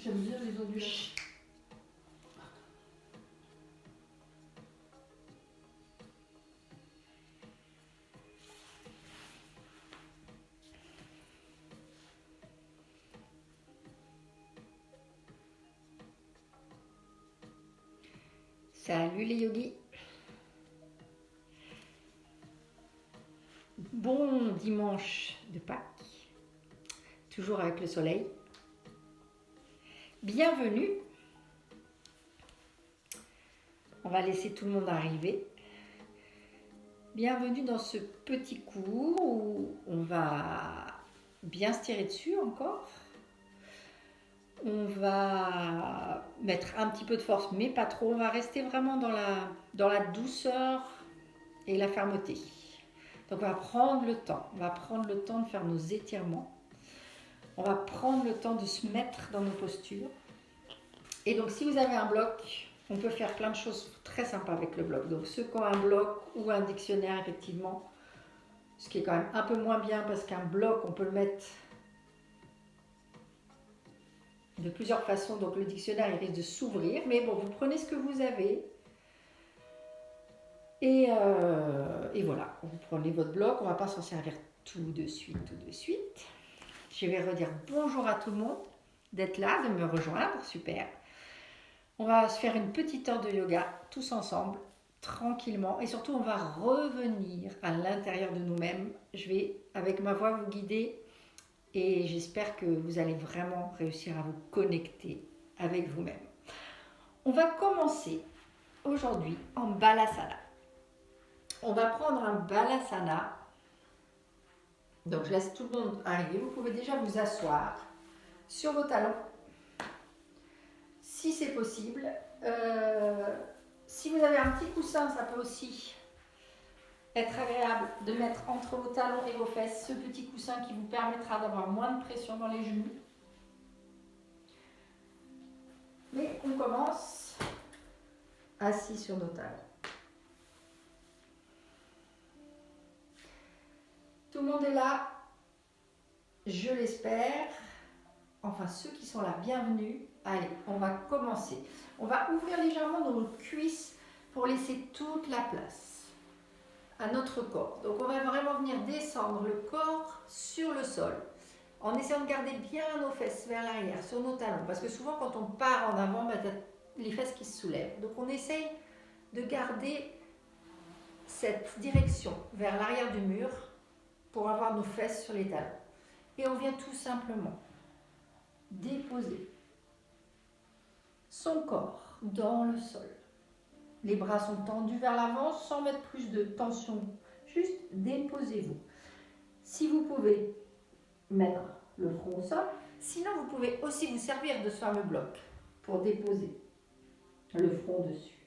J'aime bien les ondulations. Salut les yogis. Bon dimanche de Pâques, toujours avec le soleil. Bienvenue. On va laisser tout le monde arriver. Bienvenue dans ce petit cours où on va bien se tirer dessus encore. On va mettre un petit peu de force, mais pas trop. On va rester vraiment dans la douceur et la fermeté. Donc on va prendre le temps. On va prendre le temps de faire nos étirements. On va prendre le temps de se mettre dans nos postures. Et donc si vous avez un bloc, on peut faire plein de choses très sympas avec le bloc. Donc ceux qui ont un bloc ou un dictionnaire, effectivement, ce qui est quand même un peu moins bien parce qu'un bloc, on peut le mettre de plusieurs façons. Donc le dictionnaire, il risque de s'ouvrir. Mais bon, vous prenez ce que vous avez. Et voilà, vous prenez votre bloc. On ne va pas s'en servir tout de suite. Je vais redire bonjour à tout le monde d'être là, de me rejoindre. Super. On va se faire une petite heure de yoga tous ensemble, tranquillement. Et surtout, on va revenir à l'intérieur de nous-mêmes. Je vais, avec ma voix, vous guider. Et j'espère que vous allez vraiment réussir à vous connecter avec vous-même. On va commencer aujourd'hui en Balasana. On va prendre un Balasana. Donc je laisse tout le monde arriver. Vous pouvez déjà vous asseoir sur vos talons. Si c'est possible. Si vous avez un petit coussin, ça peut aussi être agréable de mettre entre vos talons et vos fesses ce petit coussin qui vous permettra d'avoir moins de pression dans les genoux. Mais on commence assis sur nos talons. Tout le monde est là, je l'espère. Enfin, ceux qui sont là, bienvenue. Allez, on va commencer. On va ouvrir légèrement nos cuisses pour laisser toute la place à notre corps. Donc, on va vraiment venir descendre le corps sur le sol en essayant de garder bien nos fesses vers l'arrière, sur nos talons. Parce que souvent, quand on part en avant, tu as les fesses qui se soulèvent. Donc, on essaye de garder cette direction vers l'arrière du mur pour avoir nos fesses sur les talons. Et on vient tout simplement déposer son corps dans le sol. Les bras sont tendus vers l'avant sans mettre plus de tension. Juste déposez-vous. Si vous pouvez mettre le front au sol, sinon vous pouvez aussi vous servir de ce fameux bloc pour déposer le front dessus.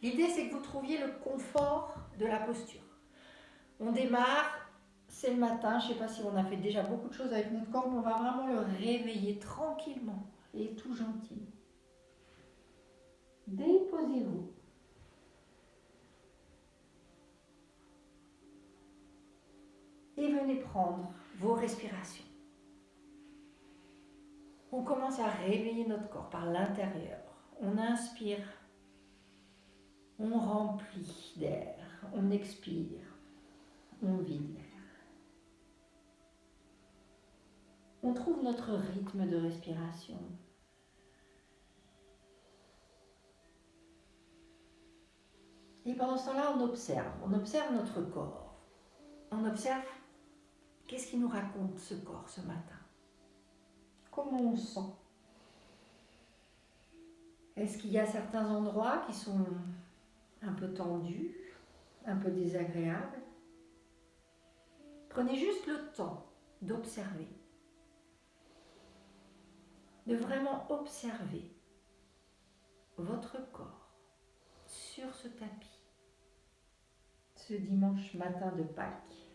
L'idée, c'est que vous trouviez le confort de la posture. On démarre, c'est le matin, je ne sais pas si on a fait déjà beaucoup de choses avec notre corps, mais on va vraiment le réveiller tranquillement et tout gentil. Déposez-vous. Et venez prendre vos respirations. On commence à réveiller notre corps par l'intérieur. On inspire, on remplit d'air, on expire, on vide l'air. On trouve notre rythme de respiration. Et pendant ce temps-là, on observe notre corps. On observe qu'est-ce qui nous raconte ce corps ce matin. Comment on se sent? Est-ce qu'il y a certains endroits qui sont un peu tendus, un peu désagréables? Prenez juste le temps d'observer. De vraiment observer votre corps sur ce tapis, ce dimanche matin de Pâques.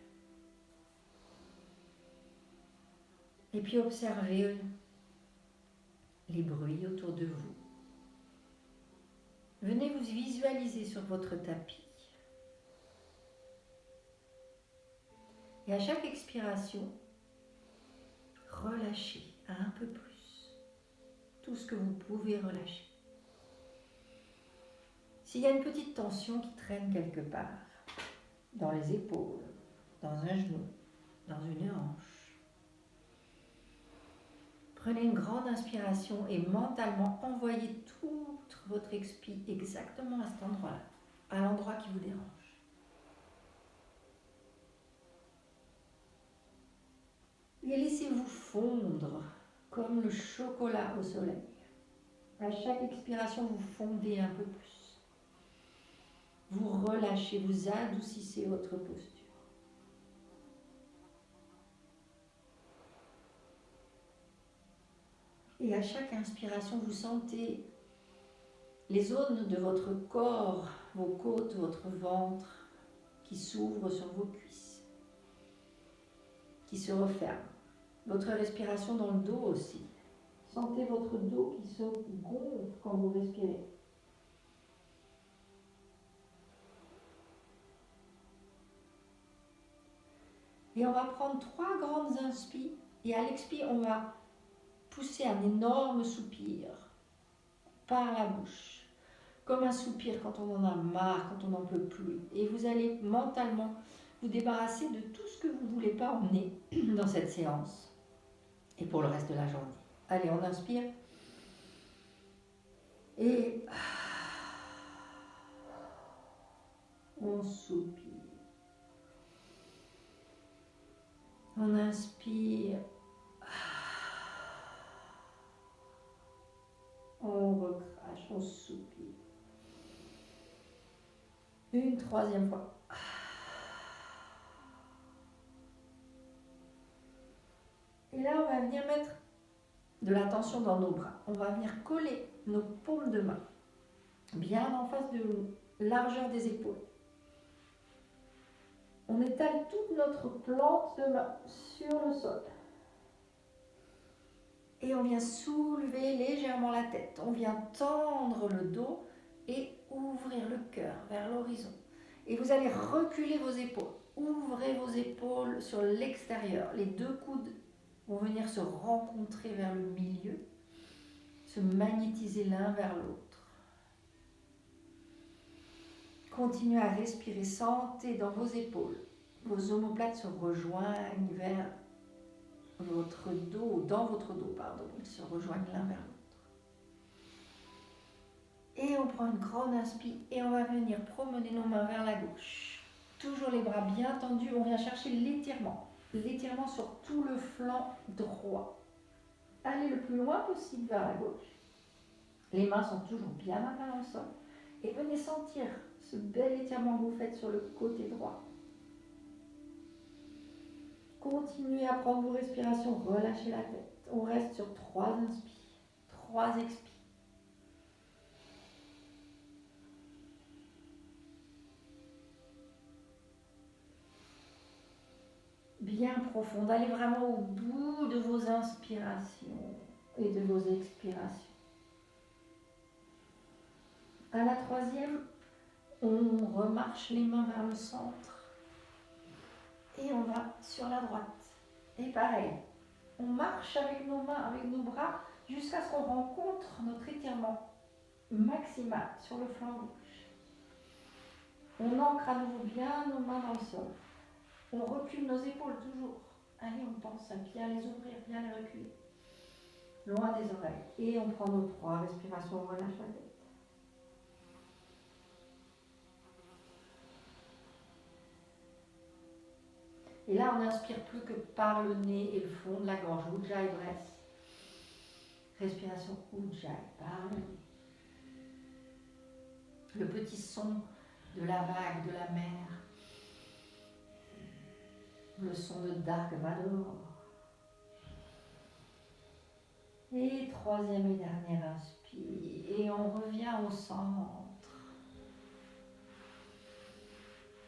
Et puis observez les bruits autour de vous. Venez vous visualiser sur votre tapis. Et à chaque expiration, relâchez un peu plus. tout ce que vous pouvez relâcher. S'il y a une petite tension qui traîne quelque part, dans les épaules, dans un genou, dans une hanche, prenez une grande inspiration et mentalement envoyez toute votre expi exactement à cet endroit-là, à l'endroit qui vous dérange. Et laissez-vous fondre comme le chocolat au soleil. À chaque expiration, vous fondez un peu plus. Vous relâchez, vous adoucissez votre posture. Et à chaque inspiration, vous sentez les zones de votre corps, vos côtes, votre ventre, qui s'ouvrent sur vos cuisses, qui se referment. Votre respiration dans le dos aussi. Sentez votre dos qui se gonfle quand vous respirez. Et on va prendre 3 grandes inspires. Et à l'expire, on va pousser un énorme soupir par la bouche. Comme un soupir quand on en a marre, quand on n'en peut plus. Et vous allez mentalement vous débarrasser de tout ce que vous ne voulez pas emmener dans cette séance. Et pour le reste de la journée. Allez, on inspire. Et on soupire. On inspire. On recrache, on soupire. Une 3e fois. Et là, on va venir mettre de la tension dans nos bras. On va venir coller nos paumes de main bien en face de nous, largeur des épaules. On étale toute notre plante de main sur le sol. Et on vient soulever légèrement la tête. On vient tendre le dos et ouvrir le cœur vers l'horizon. Et vous allez reculer vos épaules. Ouvrez vos épaules sur l'extérieur. Les 2 coudes vont venir se rencontrer vers le milieu, se magnétiser l'un vers l'autre. Continuez à respirer, sentez dans vos épaules. Vos omoplates se rejoignent vers votre dos, dans votre dos, pardon. Ils se rejoignent l'un vers l'autre. Et on prend une grande inspire et on va venir promener nos mains vers la gauche. Toujours les bras bien tendus, on vient chercher l'étirement. L'étirement sur tout le flanc droit. Allez le plus loin possible vers la gauche. Les mains sont toujours bien à plat dans le sol. Et venez sentir ce bel étirement que vous faites sur le côté droit. Continuez à prendre vos respirations, relâchez la tête. On reste sur 3 inspires, 3 expires. Bien profonde, allez vraiment au bout de vos inspirations et de vos expirations. À la 3e, on remarche les mains vers le centre et on va sur la droite. Et pareil, on marche avec nos mains, avec nos bras, jusqu'à ce qu'on rencontre notre étirement maximal sur le flanc gauche. On ancre à nouveau bien nos mains dans le sol. On recule nos épaules toujours. Allez, on pense à bien les ouvrir, bien les reculer. Loin des oreilles. Et on prend nos 3 respirations, on relâche la tête. Et là, on n'inspire plus que par le nez et le fond de la gorge. Ujjayi breath. Respiration Ujjayi par le nez. Le petit son de la vague, de la mer. Le son de Dark Vador. Et 3e et dernière inspire. Et on revient au centre.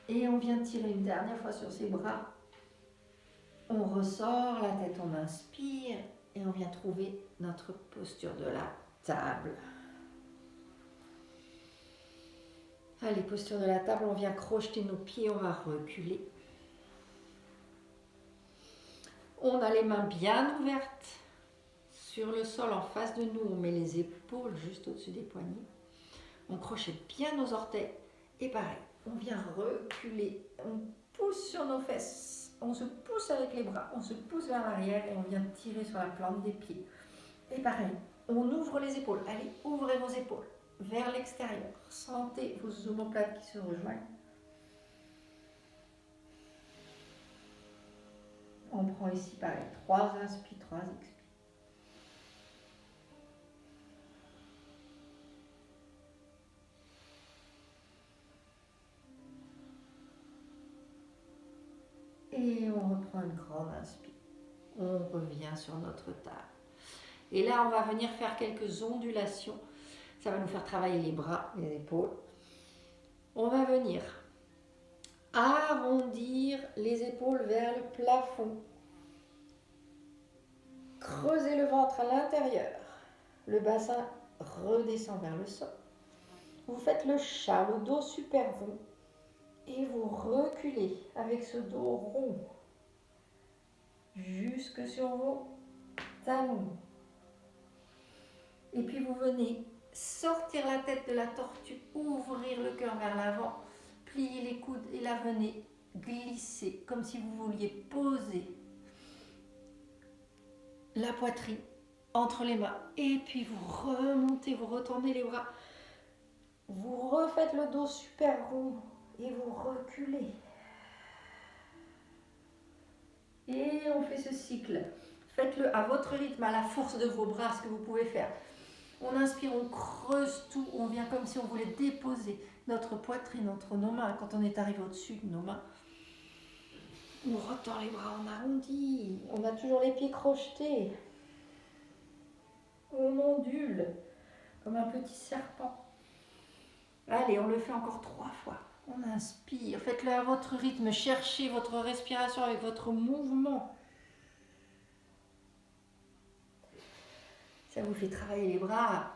Et on vient tirer une dernière fois sur ses bras. On ressort la tête, on inspire. Et on vient trouver notre posture de la table. Allez, posture de la table, on vient crocheter nos pieds, on va reculer. On a les mains bien ouvertes Sur le sol, en face de nous, on met les épaules juste au-dessus des poignets. On crochette bien nos orteils. Et pareil, on vient reculer. On pousse sur nos fesses. On se pousse avec les bras. On se pousse vers l'arrière et on vient tirer sur la plante des pieds. Et pareil, on ouvre les épaules. Allez, ouvrez vos épaules vers l'extérieur. Sentez vos omoplates qui se rejoignent. On prend ici pareil, 3 inspires, 3 expires. Et on reprend une grande inspire. On revient sur notre table. Et là, on va venir faire quelques ondulations. Ça va nous faire travailler les bras, les épaules. On va venir arrondir les épaules vers le plafond. Creusez le ventre à l'intérieur. Le bassin redescend vers le sol. Vous faites le chat, le dos super rond. Et vous reculez avec ce dos rond jusque sur vos talons. Et puis vous venez sortir la tête de la tortue, ouvrir le cœur vers l'avant, plier les coudes et la venez glisser comme si vous vouliez poser la poitrine entre les mains. Et puis vous remontez, vous retournez les bras. Vous refaites le dos super rond. Et vous reculez. Et on fait ce cycle. Faites-le à votre rythme, à la force de vos bras, ce que vous pouvez faire. On inspire, on creuse tout. On vient comme si on voulait déposer notre poitrine entre nos mains. Quand on est arrivé au-dessus de nos mains, on retend les bras, on arrondit. On a toujours les pieds crochetés. On ondule comme un petit serpent. Allez, on le fait encore 3 fois. On inspire, faites-le à votre rythme, cherchez votre respiration avec votre mouvement. Ça vous fait travailler les bras.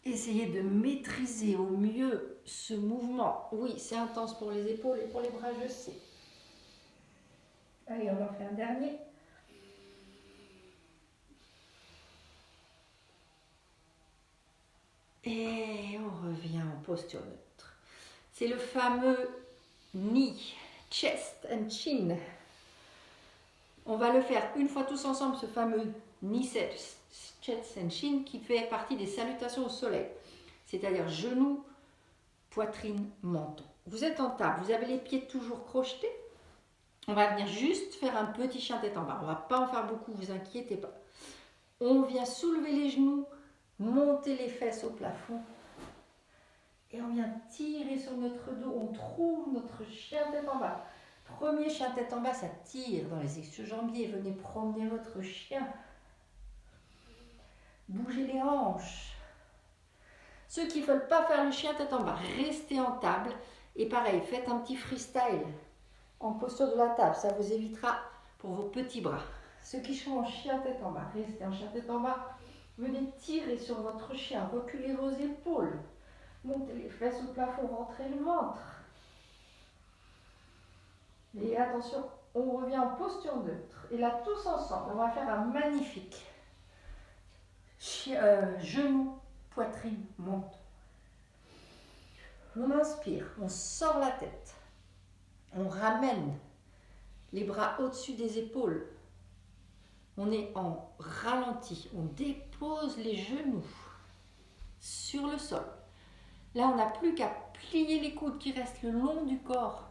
Essayez de maîtriser au mieux ce mouvement. Oui, c'est intense pour les épaules et pour les bras, je sais. Allez, on en fait un dernier. Et on revient en posture neutre. C'est le fameux knee, chest and chin. On va le faire une fois tous ensemble, ce fameux knee, chest and chin qui fait partie des salutations au soleil. C'est-à-dire genoux, poitrine, menton. Vous êtes en table, vous avez les pieds toujours crochetés. On va venir juste faire un petit chien tête en bas. On ne va pas en faire beaucoup, vous inquiétez pas. On vient soulever les genoux, monter les fesses au plafond. Et on vient tirer sur notre dos. On trouve notre chien tête en bas. Premier chien tête en bas, ça tire dans les ischio-jambiers. Venez promener votre chien. Bougez les hanches. Ceux qui ne veulent pas faire le chien tête en bas, restez en table. Et pareil, faites un petit freestyle en posture de la table. Ça vous évitera pour vos petits bras. Ceux qui sont en chien tête en bas, restez en chien tête en bas. Venez tirer sur votre chien. Reculez vos épaules. Montez les fesses au plafond, rentrez le ventre. Et attention, on revient en posture neutre. Et là, tous ensemble, on va faire un magnifique genou, poitrine, menton. On inspire, on sort la tête. On ramène les bras au-dessus des épaules. On est en ralenti. On dépose les genoux sur le sol. Là, on n'a plus qu'à plier les coudes qui restent le long du corps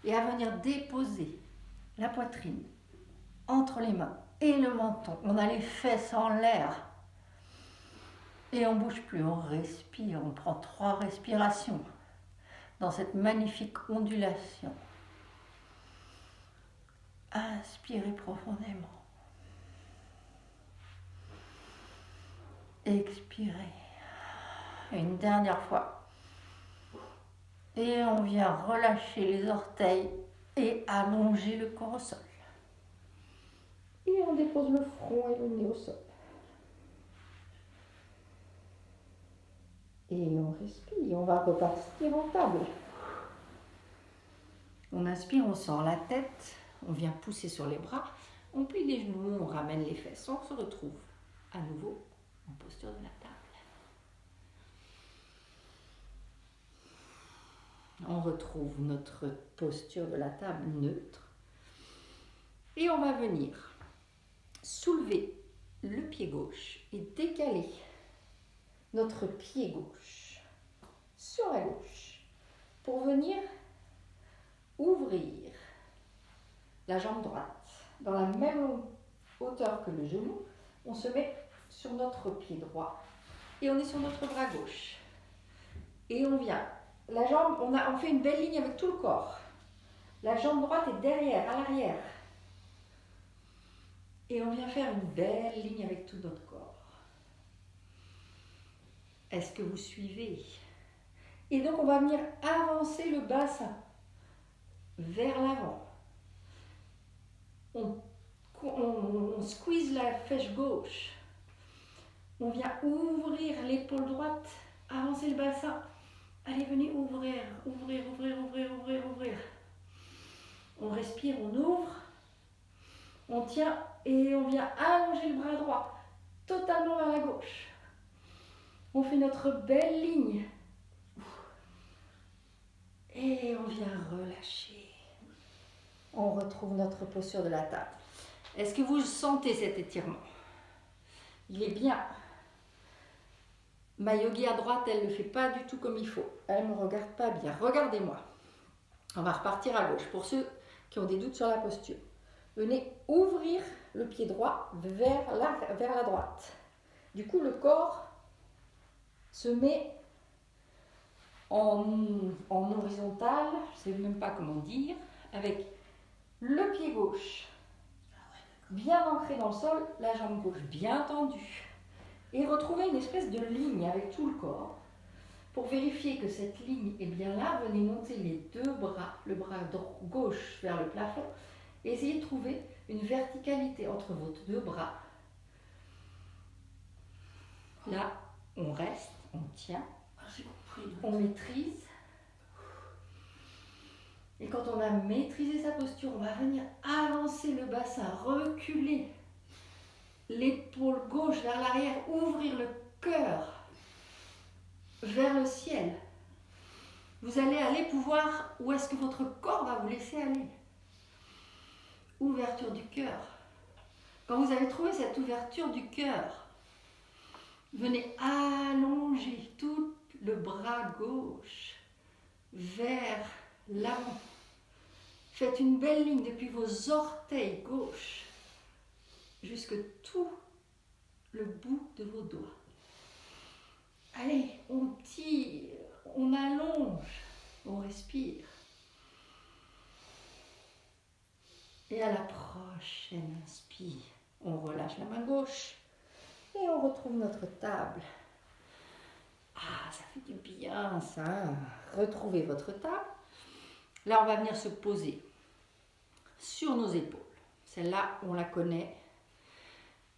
et à venir déposer la poitrine entre les mains et le menton. On a les fesses en l'air et on ne bouge plus, on respire. On prend 3 respirations dans cette magnifique ondulation. Inspirez profondément. Expirez. Une dernière fois. Et on vient relâcher les orteils et allonger le corps au sol. Et on dépose le front et le nez au sol. Et on respire, on va repartir en table. On inspire, on sort la tête, on vient pousser sur les bras, On plie les genoux, on ramène les fesses, on se retrouve à nouveau en posture de la table. On retrouve notre posture de la table neutre. Et on va venir soulever le pied gauche et décaler notre pied gauche sur la gauche pour venir ouvrir la jambe droite dans la même hauteur que le genou. On se met sur notre pied droit et on est sur notre bras gauche. Et on vient, la jambe, on fait une belle ligne avec tout le corps. La jambe droite est derrière, à l'arrière. Et on vient faire une belle ligne avec tout notre corps. Est-ce que vous suivez? Et donc on va venir avancer le bassin vers l'avant. On squeeze la fèche gauche. On vient ouvrir l'épaule droite, avancer le bassin. Allez, venez ouvrir, ouvrir, ouvrir, ouvrir, ouvrir, ouvrir. On respire, on ouvre. On tient et on vient allonger le bras droit totalement vers la gauche. On fait notre belle ligne. Et on vient relâcher. On retrouve notre posture de la table. Est-ce que vous sentez cet étirement? Il est bien. Ma yogi à droite, elle ne le fait pas du tout comme il faut. Elle ne me regarde pas bien. Regardez-moi. On va repartir à gauche. Pour ceux qui ont des doutes sur la posture, venez ouvrir le pied droit vers la droite. Du coup, le corps se met en horizontal, je ne sais même pas comment dire, avec le pied gauche bien ancré dans le sol, la jambe gauche bien tendue. Et retrouvez une espèce de ligne avec tout le corps. Pour vérifier que cette ligne est bien là, venez monter les deux bras, le bras gauche vers le plafond, et essayez de trouver une verticalité entre vos deux bras. Là, on reste, on tient, on maîtrise. Et quand on a maîtrisé sa posture, on va venir avancer le bassin, reculer l'épaule gauche vers l'arrière, ouvrir le cœur vers le ciel. Vous allez aller pouvoir, où est-ce que votre corps va vous laisser aller? Ouverture du cœur. Quand vous avez trouvé cette ouverture du cœur, venez allonger tout le bras gauche vers l'avant. Faites une belle ligne depuis vos orteils gauche jusque tout le bout de vos doigts. Allez, on tire, on allonge, on respire. Et à la prochaine inspire, on relâche la main gauche et on retrouve notre table. Ah, ça fait du bien ça. Retrouvez votre table. Là, on va venir se poser sur nos épaules. Celle-là, on la connaît.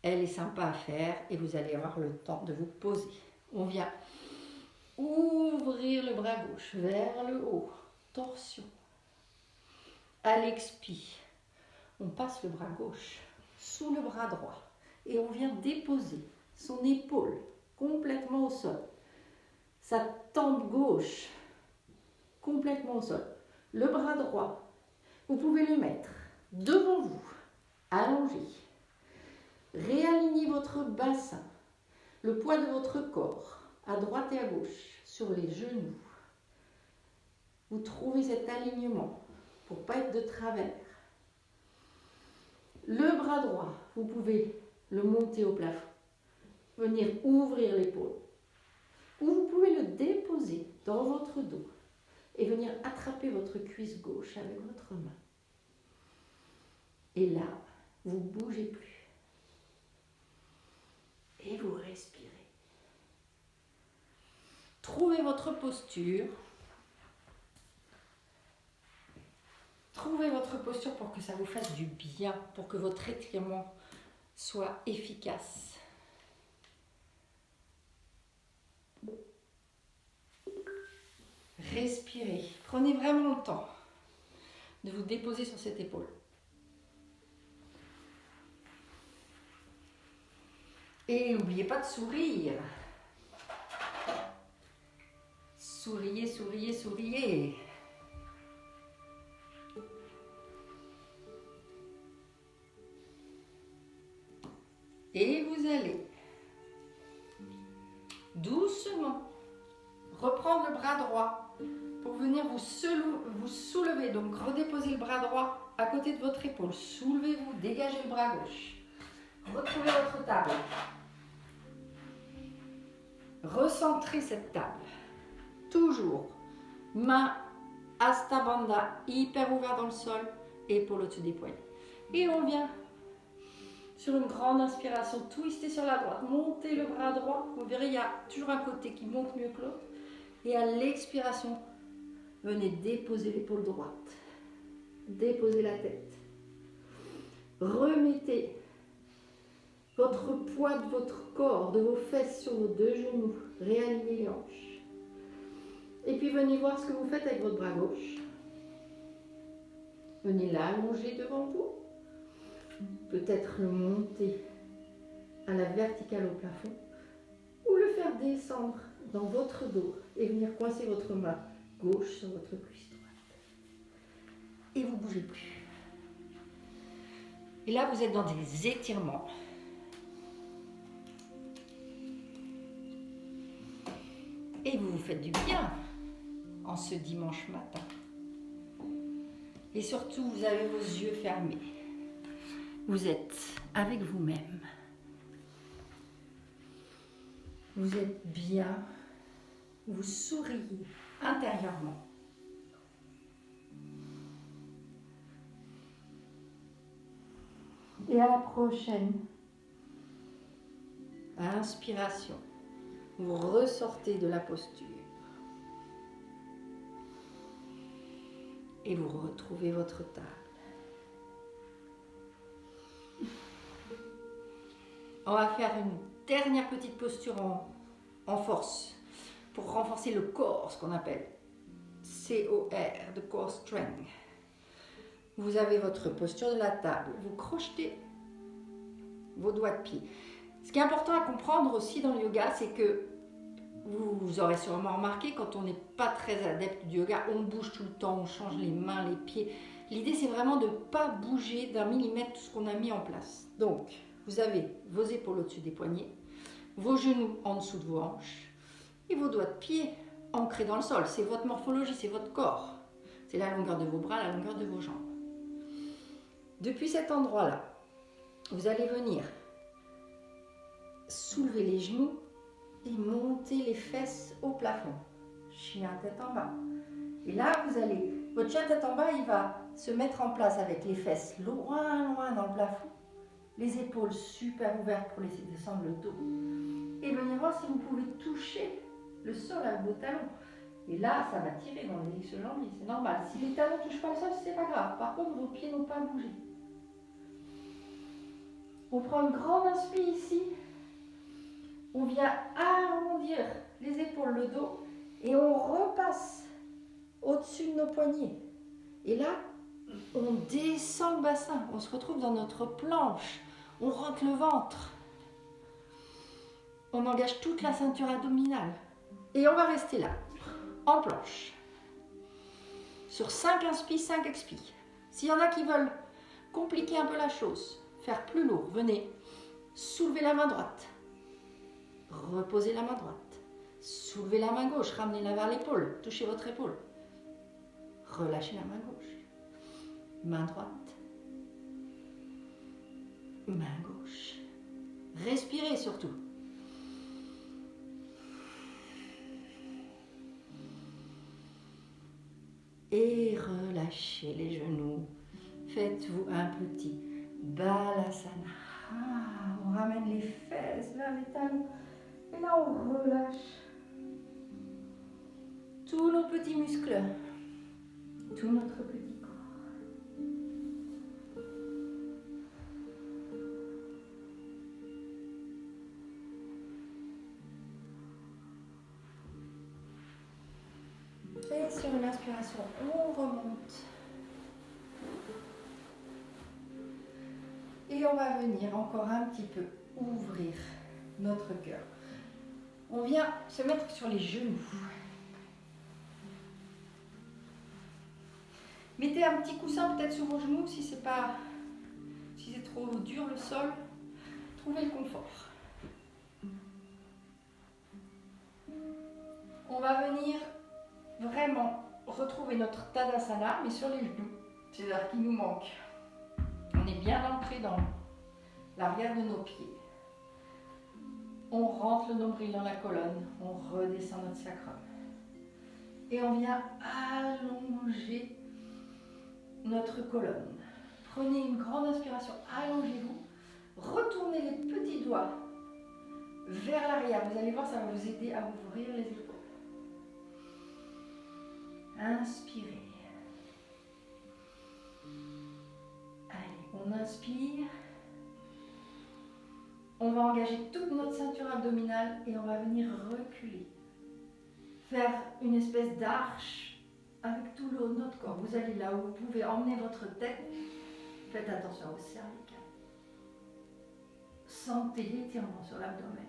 Elle est sympa à faire et vous allez avoir le temps de vous poser. On vient ouvrir le bras gauche vers le haut. Torsion. À l'expire, on passe le bras gauche sous le bras droit et on vient déposer son épaule complètement au sol. Sa tempe gauche complètement au sol. Le bras droit, vous pouvez le mettre devant vous, allongé. Réalignez votre bassin, le poids de votre corps, à droite et à gauche, sur les genoux. Vous trouvez cet alignement pour ne pas être de travers. Le bras droit, vous pouvez le monter au plafond, venir ouvrir l'épaule. Ou vous pouvez le déposer dans votre dos et venir attraper votre cuisse gauche avec votre main. Et là, vous ne bougez plus. Et vous respirez. Trouvez votre posture. Trouvez votre posture pour que ça vous fasse du bien, pour que votre étirement soit efficace. Respirez. Prenez vraiment le temps de vous déposer sur cette épaule. Et n'oubliez pas de sourire. Souriez, souriez, souriez. Et vous allez doucement reprendre le bras droit pour venir vous soulever. Donc redéposez le bras droit à côté de votre épaule. Soulevez-vous, dégagez le bras gauche. Retrouvez votre table. Recentrez cette table. Toujours main Hasta Bandha, hyper ouvert dans le sol, épaule au-dessus des poignets. Et on vient sur une grande inspiration, twister sur la droite, montez le bras droit. Vous verrez, il y a toujours un côté qui monte mieux que l'autre. Et à l'expiration, venez déposer l'épaule droite. Déposez la tête. Remettez votre poids de votre corps, de vos fesses sur vos deux genoux. Réalignez les hanches. Et puis venez voir ce que vous faites avec votre bras gauche. Venez l'allonger devant vous. Peut-être le monter à la verticale au plafond. Ou le faire descendre dans votre dos et venir coincer votre main gauche sur votre cuisse droite. Et vous ne bougez plus. Et là, vous êtes dans des étirements. Et vous vous faites du bien en ce dimanche matin. Et surtout, vous avez vos yeux fermés. Vous êtes avec vous-même. Vous êtes bien. Vous souriez intérieurement. Et à la prochaine inspiration, vous ressortez de la posture. Et vous retrouvez votre table. On va faire une dernière petite posture en force pour renforcer le corps, ce qu'on appelle COR, the core strength. Vous avez votre posture de la table, vous crochetez vos doigts de pied. Ce qui est important à comprendre aussi dans le yoga, c'est que vous aurez sûrement remarqué, quand on n'est pas très adepte du yoga, on bouge tout le temps, on change les mains, les pieds. L'idée, c'est vraiment de ne pas bouger d'un millimètre tout ce qu'on a mis en place. Donc, vous avez vos épaules au-dessus des poignets, vos genoux en dessous de vos hanches et vos doigts de pied ancrés dans le sol. C'est votre morphologie, c'est votre corps. C'est la longueur de vos bras, la longueur de vos jambes. Depuis cet endroit-là, vous allez venir soulever les genoux et monter les fesses au plafond. Chien tête en bas. Et là, votre chien tête en bas, il va se mettre en place avec les fesses loin, loin dans le plafond. Les épaules super ouvertes pour laisser descendre le dos. Et venez voir si vous pouvez toucher le sol avec vos talons. Et là, ça va tirer dans les ischio-jambiers, c'est normal. Si les talons ne touchent pas le sol, c'est pas grave. Par contre, vos pieds n'ont pas bougé. On prend une grande inspire ici. On vient arrondir les épaules, le dos. Et on repasse au-dessus de nos poignets. Et là, on descend le bassin. On se retrouve dans notre planche. On rentre le ventre. On engage toute la ceinture abdominale. Et on va rester là, en planche. Sur 5 inspires, 5 expires. S'il y en a qui veulent compliquer un peu la chose, faire plus lourd, venez soulever la main droite. Reposez la main droite. Soulevez la main gauche, ramenez-la vers l'épaule. Touchez votre épaule. Relâchez la main gauche. Main droite. Main gauche. Respirez surtout. Et relâchez les genoux. Faites-vous un petit balasana. On ramène les fesses vers les talons. Et là, on relâche tous nos petits muscles, tout notre petit corps. Et sur une inspiration, on remonte. Et on va venir encore un petit peu ouvrir notre cœur. On vient se mettre sur les genoux. Mettez un petit coussin peut-être sur vos genoux si c'est trop dur le sol. Trouvez le confort. On va venir vraiment retrouver notre Tadasana, mais sur les genoux. C'est-à-dire qu'il nous manque. On est bien ancré dans l'arrière de nos pieds. On rentre le nombril dans la colonne, on redescend notre sacrum. Et on vient allonger notre colonne. Prenez une grande inspiration, allongez-vous. Retournez les petits doigts vers l'arrière. Vous allez voir, ça va vous aider à ouvrir les épaules. Inspirez. Allez, on inspire. On va engager toute notre ceinture abdominale et on va venir reculer. Faire une espèce d'arche avec tout le haut de notre corps. Vous allez là où vous pouvez emmener votre tête. Faites attention au cervical. Sentez l'étirement sur l'abdomen.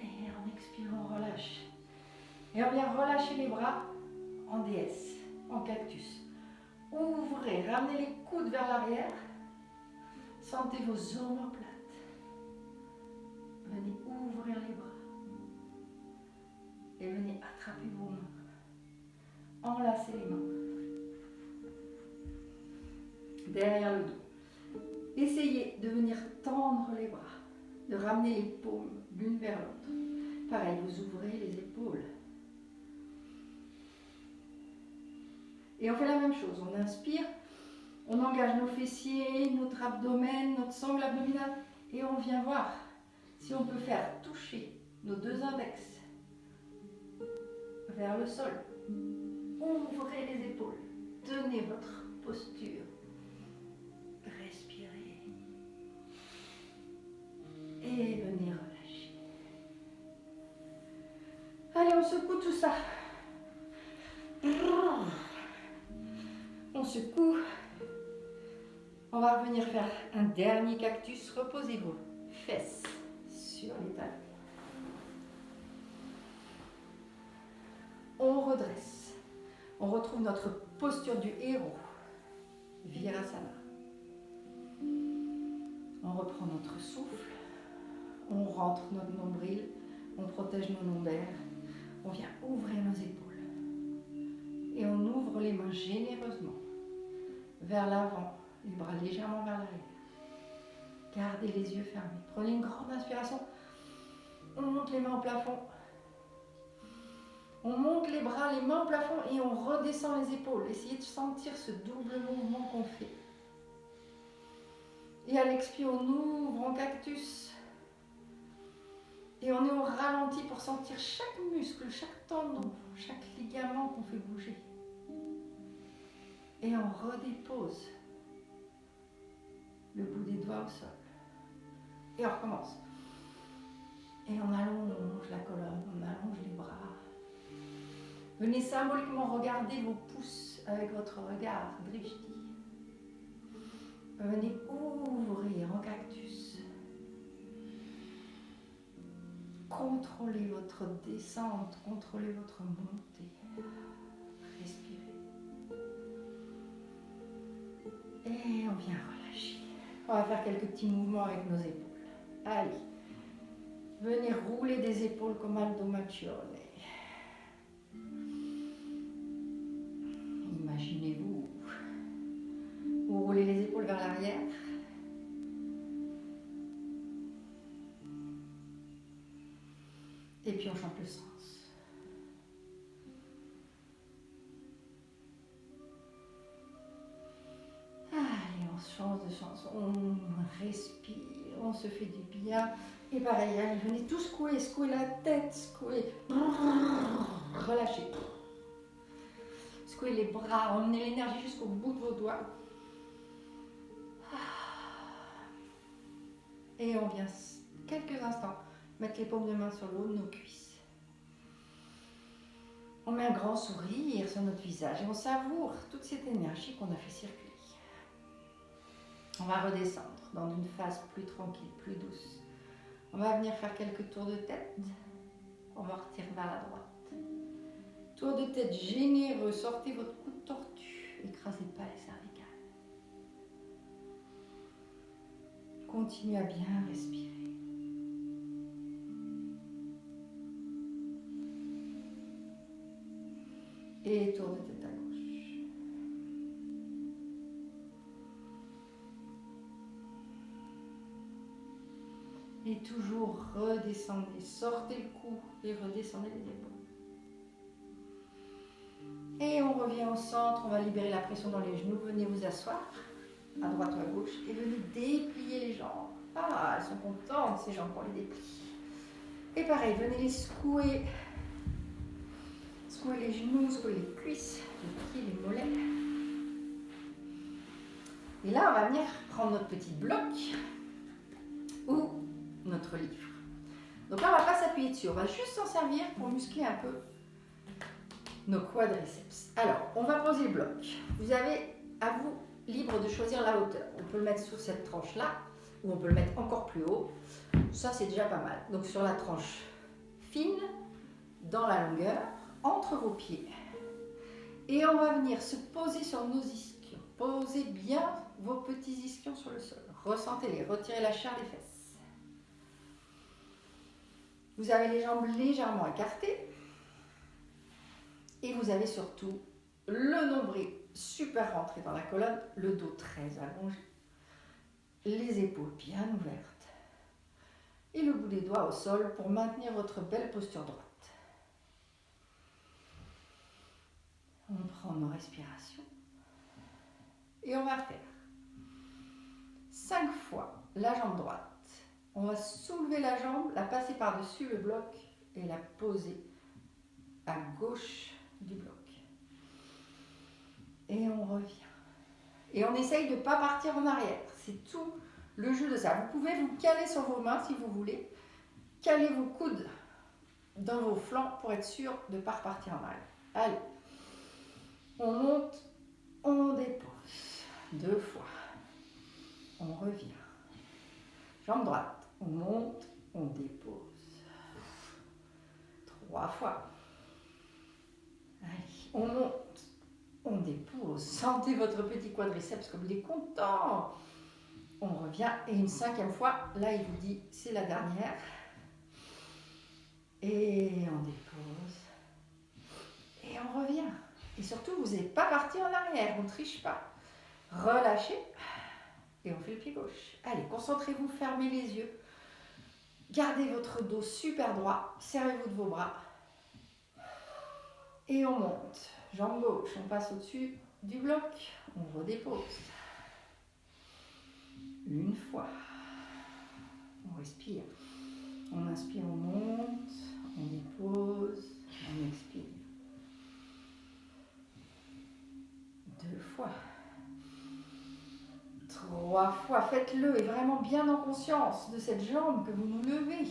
Et en expirant, on relâche. Et on vient relâcher les bras en déesse, en cactus. Ouvrez, ramenez les coudes vers l'arrière. Sentez vos omoplates. Venez ouvrir les bras. Et venez attraper vos mains. Enlacez les mains. Derrière le dos. Essayez de venir tendre les bras, de ramener les paumes l'une vers l'autre. Pareil, vous ouvrez les épaules. Et on fait la même chose. On inspire, on engage nos fessiers, notre abdomen, notre sangle abdominale. Et on vient voir si on peut faire toucher nos deux index vers le sol. Ouvrez les épaules. Tenez votre posture. Respirez. Et venez relâcher. Allez, on secoue tout ça. On secoue. On va revenir faire un dernier cactus. Reposez vos fesses sur les talons. On redresse. On retrouve notre posture du héros. Virasana. On reprend notre souffle. On rentre notre nombril. On protège nos lombaires. On vient ouvrir nos épaules. Et on ouvre les mains généreusement vers l'avant, les bras légèrement vers l'arrière. Gardez les yeux fermés. Prenez une grande inspiration. On monte les mains au plafond. On monte les bras, les mains au plafond et on redescend les épaules. Essayez de sentir ce double mouvement qu'on fait. Et à l'expire, on ouvre en cactus. Et on est au ralenti pour sentir chaque muscle, chaque tendon, chaque ligament qu'on fait bouger. Et on redépose le bout des doigts au sol. Et on recommence. Et on allonge la colonne, on allonge les bras. Venez symboliquement regarder vos pouces avec votre regard, drishti. Venez ouvrir en cactus. Contrôlez votre descente, contrôlez votre montée. Respirez. Et on vient relâcher. On va faire quelques petits mouvements avec nos épaules. Allez. Venez rouler des épaules comme Aldo Macione. Imaginez-vous. Vous roulez les épaules vers l'arrière. Et puis on chante le sens. Allez, on change de chanson. On respire, on se fait du bien. Et pareil, allez, venez tout secouer, secouer la tête, secouer. Relâchez. Secouez les bras, emmenez l'énergie jusqu'au bout de vos doigts. Et on vient quelques instants mettre les paumes de main sur le haut de nos cuisses. On met un grand sourire sur notre visage et on savoure toute cette énergie qu'on a fait circuler. On va redescendre dans une phase plus tranquille, plus douce. On va venir faire quelques tours de tête. On va retirer vers la droite. Tour de tête généreux. Sortez votre coude tortu. Écrasez pas les cervicales. Continuez à bien respirer. Et tour de tête à gauche. Et toujours redescendez. Sortez le cou et redescendez les épaules. Et on revient au centre. On va libérer la pression dans les genoux. Venez vous asseoir à droite ou à gauche et venez déplier les jambes. Ah, elles sont contentes ces jambes pour les déplier. Et pareil, venez les secouer. Secouer les genoux, secouer les cuisses, les pieds, les mollets. Et là, on va venir prendre notre petit bloc ou notre livre. Donc là, on ne va pas s'appuyer dessus. On va juste s'en servir pour muscler un peu nos quadriceps. Alors, on va poser le bloc. Vous avez, à vous, libre de choisir la hauteur. On peut le mettre sur cette tranche-là ou on peut le mettre encore plus haut. Ça, c'est déjà pas mal. Donc, sur la tranche fine, dans la longueur, entre vos pieds. Et on va venir se poser sur nos ischions. Posez bien vos petits ischions sur le sol. Ressentez-les, retirez la chair des fesses. Vous avez les jambes légèrement écartées. Et vous avez surtout le nombril super rentré dans la colonne, le dos très allongé, les épaules bien ouvertes et le bout des doigts au sol pour maintenir votre belle posture droite. On prend nos respirations et on va faire 5 fois la jambe droite. On va soulever la jambe, la passer par-dessus le bloc et la poser à gauche du bloc. Et on revient. Et on essaye de ne pas partir en arrière. C'est tout le jeu de ça. Vous pouvez vous caler sur vos mains si vous voulez. Calez vos coudes dans vos flancs pour être sûr de ne pas repartir en arrière. Allez. On monte, on dépose. 2 fois. On revient. Jambe droite. On monte, on dépose. 3 fois. Allez, on monte, on dépose. Sentez votre petit quadriceps comme il est content. On revient et une 5e fois, là il vous dit c'est la dernière. Et on dépose. Et on revient. Et surtout, vous n'êtes pas parti en arrière, on ne triche pas. Relâchez. Et on fait le pied gauche. Allez, concentrez-vous, fermez les yeux. Gardez votre dos super droit. Serrez-vous de vos bras. Et on monte. Jambe gauche, on passe au-dessus du bloc. On redépose. 1 fois. On respire. On inspire, on monte. On dépose. On expire. 2 fois. 3 fois. Faites-le et vraiment bien en conscience de cette jambe que vous nous levez.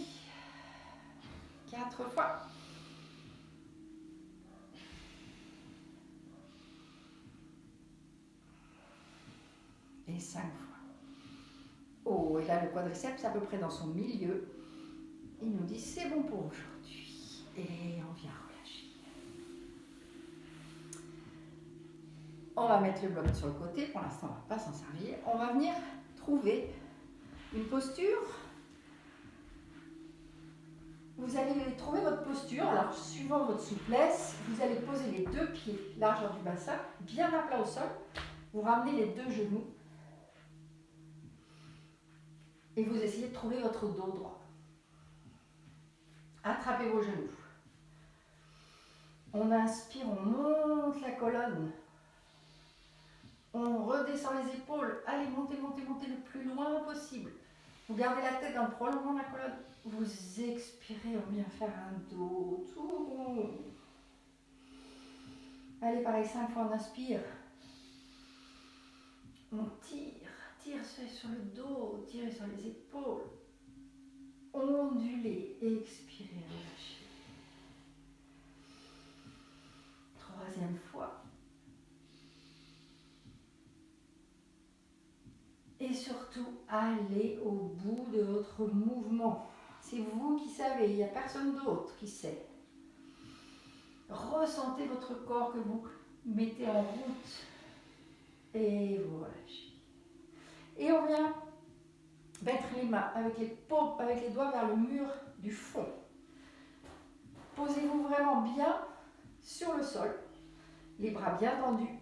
4 fois. Et 5 fois. Oh, et là le quadriceps à peu près dans son milieu. Il nous dit c'est bon pour aujourd'hui. Et on vient relâcher. On va mettre le bloc sur le côté. Pour l'instant, on ne va pas s'en servir. On va venir trouver une posture. Vous allez trouver votre posture. Alors, suivant votre souplesse, vous allez poser les 2 pieds, largeur du bassin, bien à plat au sol. Vous ramenez les 2 genoux. Et vous essayez de trouver votre dos droit. Attrapez vos genoux. On inspire, on monte la colonne. On redescend les épaules. Allez, montez, montez, montez le plus loin possible. Vous gardez la tête en prolongeant la colonne. Vous expirez, on vient faire un dos tout rond. Allez, pareil, 5 fois, on inspire. On tire, tire sur le dos, tirez sur les épaules. Ondulez, expirez, relâchez. 3e fois. Et surtout, allez au bout de votre mouvement. c'est vous qui savez, il n'y a personne d'autre qui sait. Ressentez votre corps que vous mettez en route et vous relâchez. Et on vient mettre les mains avec les paumes, avec les doigts vers le mur du fond. Posez-vous vraiment bien sur le sol, les bras bien tendus.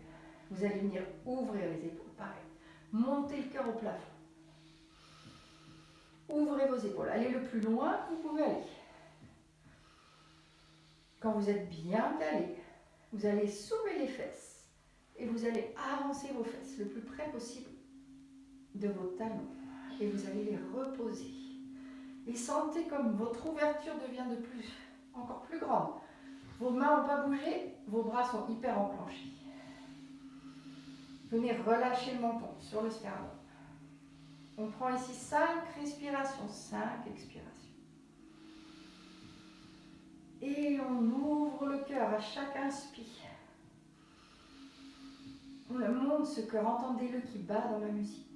Vous allez venir ouvrir les épaules, pareil. Montez le cœur au plafond. Ouvrez vos épaules, allez le plus loin que vous pouvez aller. Quand vous êtes bien calé, vous allez soulever les fesses et vous allez avancer vos fesses le plus près possible de vos talons et vous allez les reposer. Et sentez comme votre ouverture devient encore plus grande. Vos mains n'ont pas bougé, vos bras sont hyper enclenchés. Venez relâcher le menton sur le sternum. On prend ici 5 respirations, 5 expirations. Et on ouvre le cœur à chaque inspire. On le monte ce cœur, entendez-le qui bat dans la musique.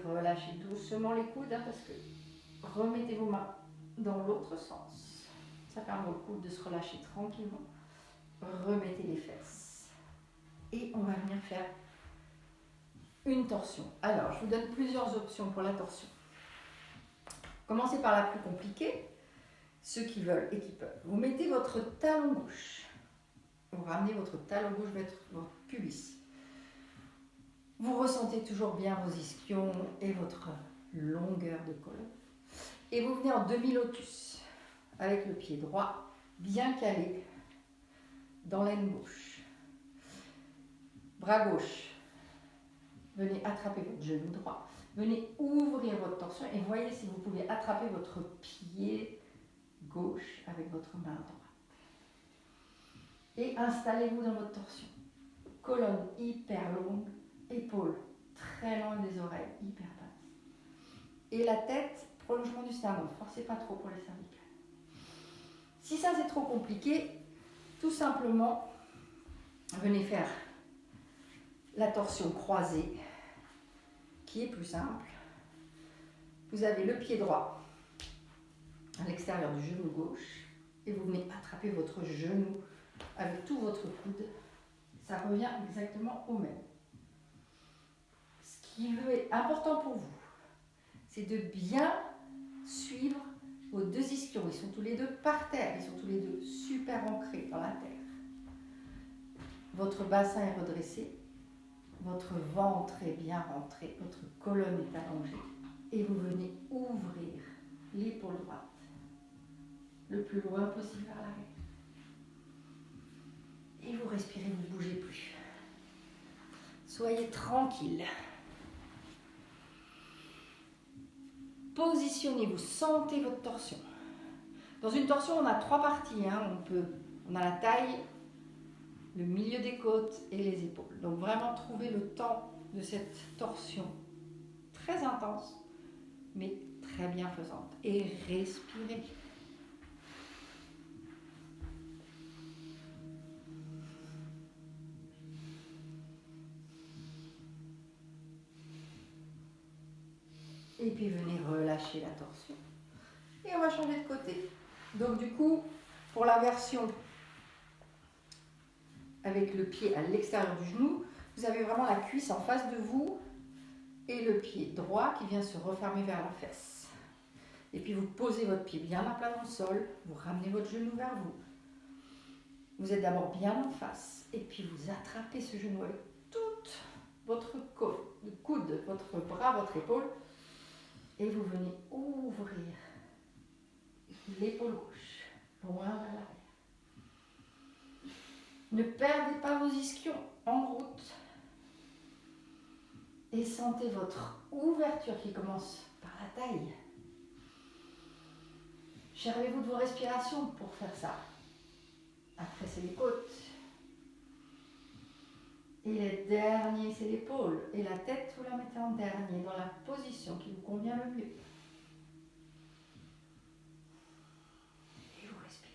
Relâchez doucement les coudes parce que remettez vos mains dans l'autre sens. Ça permet aux coudes de se relâcher tranquillement. Remettez les fesses. Et on va venir faire une torsion. Alors, je vous donne plusieurs options pour la torsion. Commencez par la plus compliquée. Ceux qui veulent et qui peuvent. Vous mettez votre talon gauche. Vous ramenez votre talon gauche vers votre pubis. Vous ressentez toujours bien vos ischions et votre longueur de colonne. Et vous venez en demi-lotus avec le pied droit bien calé dans l'aine gauche. Bras gauche, venez attraper votre genou droit. Venez ouvrir votre torsion et voyez si vous pouvez attraper votre pied gauche avec votre main droite. Et installez-vous dans votre torsion. Colonne hyper longue. Épaules très loin des oreilles, hyper basses. Et la tête, prolongement du sternum. Ne forcez pas trop pour les cervicales. Si ça c'est trop compliqué, tout simplement, venez faire la torsion croisée, qui est plus simple. Vous avez le pied droit à l'extérieur du genou gauche et vous venez attraper votre genou avec tout votre coude. Ça revient exactement au même. Ce qui est important pour vous, c'est de bien suivre vos deux ischions. Ils sont tous les deux par terre, ils sont tous les deux super ancrés dans la terre. Votre bassin est redressé, votre ventre est bien rentré, votre colonne est allongée et vous venez ouvrir l'épaule droite le plus loin possible vers l'arrière. Et vous respirez, vous ne bougez plus. Soyez tranquille. Positionnez-vous, sentez votre torsion. Dans une torsion, on a 3 parties. On a la taille, le milieu des côtes et les épaules. Donc vraiment, trouvez le temps de cette torsion très intense, mais très bienfaisante. Et respirez. Et puis venez relâcher la torsion. Et on va changer de côté. Donc du coup, pour la version avec le pied à l'extérieur du genou, vous avez vraiment la cuisse en face de vous et le pied droit qui vient se refermer vers la fesse. Et puis vous posez votre pied bien à plat dans le sol, vous ramenez votre genou vers vous. Vous êtes d'abord bien en face et puis vous attrapez ce genou avec toute votre coude, votre bras, votre épaule. Et vous venez ouvrir l'épaule gauche, loin vers l'arrière. Ne perdez pas vos ischions en route. Et sentez votre ouverture qui commence par la taille. Servez-vous de vos respirations pour faire ça. Après, c'est les côtes. Et le dernier, c'est l'épaule. Et la tête, vous la mettez en dernier, dans la position qui vous convient le mieux. Et vous respirez.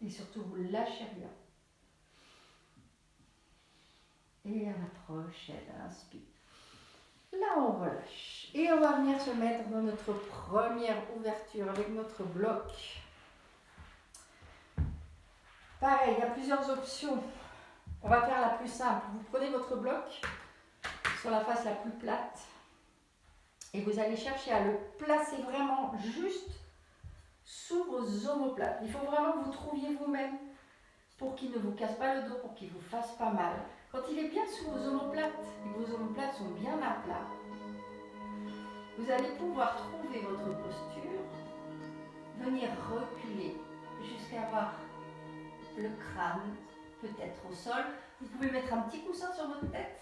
Et surtout, vous lâchez rien. Et à la prochaine, inspire. Là, on relâche. Et on va venir se mettre dans notre première ouverture avec notre bloc. Pareil, il y a plusieurs options. On va faire la plus simple. Vous prenez votre bloc sur la face la plus plate et vous allez chercher à le placer vraiment juste sous vos omoplates. Il faut vraiment que vous trouviez vous-même pour qu'il ne vous casse pas le dos, pour qu'il ne vous fasse pas mal. Quand il est bien sous vos omoplates et que vos omoplates sont bien à plat, vous allez pouvoir trouver votre posture, venir reculer jusqu'à avoir le crâne peut-être au sol. Vous pouvez mettre un petit coussin sur votre tête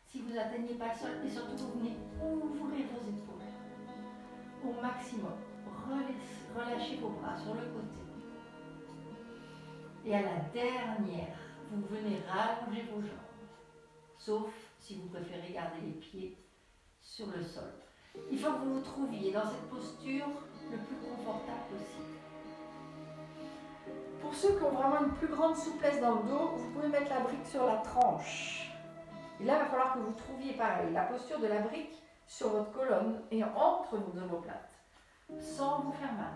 si vous n'atteignez pas le sol et surtout vous venez ouvrir vos épaules au maximum. Relâchez vos bras sur le côté. Et à la dernière, vous venez rallonger vos jambes, sauf si vous préférez garder les pieds sur le sol. Il faut que vous vous trouviez dans cette posture le plus confortable possible. Pour ceux qui ont vraiment une plus grande souplesse dans le dos, vous pouvez mettre la brique sur la tranche. Et là, il va falloir que vous trouviez pareil, la posture de la brique sur votre colonne et entre vos omoplates, sans vous faire mal.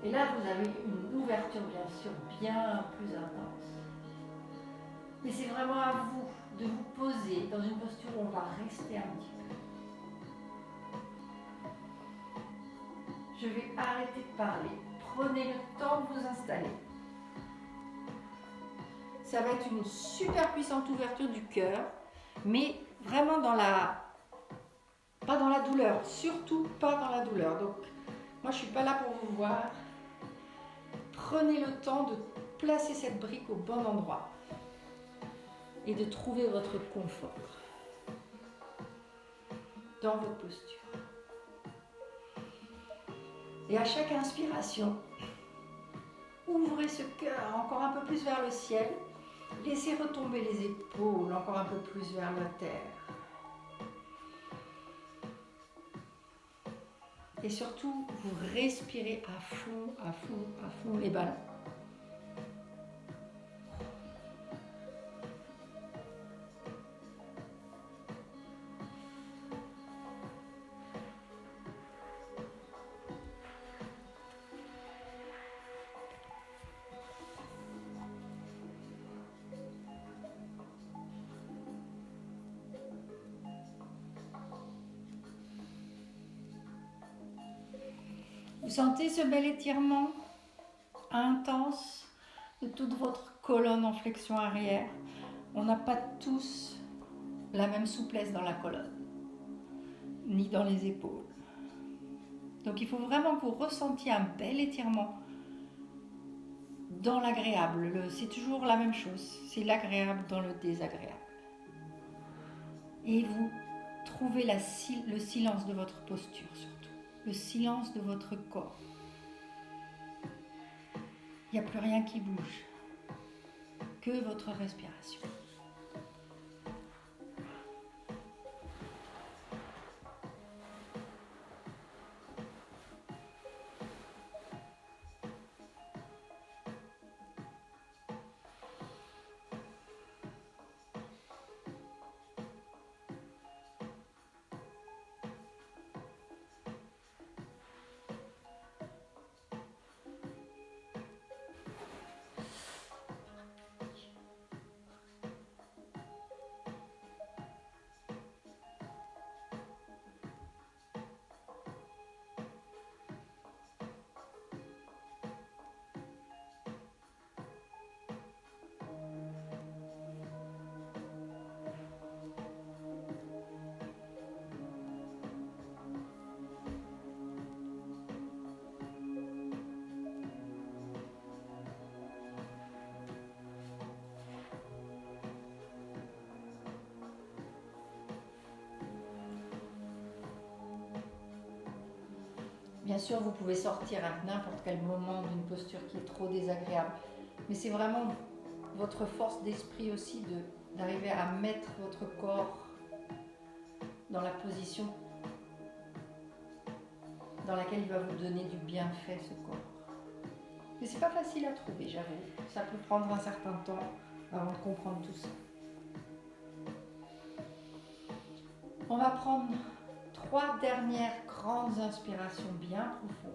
Et là, vous avez une ouverture, bien sûr, bien plus intense. Mais c'est vraiment à vous de vous poser dans une posture où on va rester un petit peu. Je vais arrêter de parler. Prenez le temps de vous installer. Ça va être une super puissante ouverture du cœur, mais vraiment pas dans la douleur, surtout pas dans la douleur. Donc, moi, je ne suis pas là pour vous voir. Prenez le temps de placer cette brique au bon endroit et de trouver votre confort dans votre posture. Et à chaque inspiration, ouvrez ce cœur encore un peu plus vers le ciel. Laissez retomber les épaules encore un peu plus vers la terre. Et surtout, vous respirez à fond, à fond, à fond les ballons. Vous sentez ce bel étirement intense de toute votre colonne en flexion arrière. On n'a pas tous la même souplesse dans la colonne, ni dans les épaules. Donc il faut vraiment que vous ressentiez un bel étirement dans l'agréable. C'est toujours la même chose, c'est l'agréable dans le désagréable. Et vous trouvez le silence de votre posture surtout. Le silence de votre corps. Il n'y a plus rien qui bouge, que votre respiration. Bien sûr, vous pouvez sortir à n'importe quel moment d'une posture qui est trop désagréable. Mais c'est vraiment votre force d'esprit aussi d'arriver à mettre votre corps dans la position dans laquelle il va vous donner du bienfait, ce corps. Mais c'est pas facile à trouver, j'avoue. Ça peut prendre un certain temps avant de comprendre tout ça. On va prendre 3 dernières grandes inspirations bien profondes.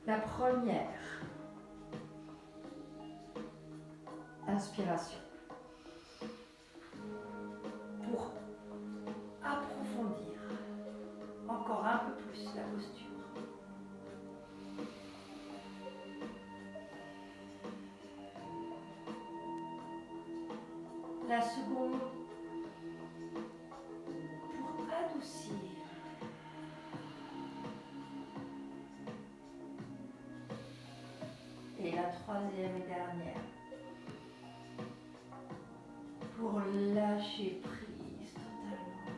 La première inspiration pour approfondir encore un peu plus la posture. La seconde pour adoucir. Et la troisième et dernière pour lâcher prise totalement.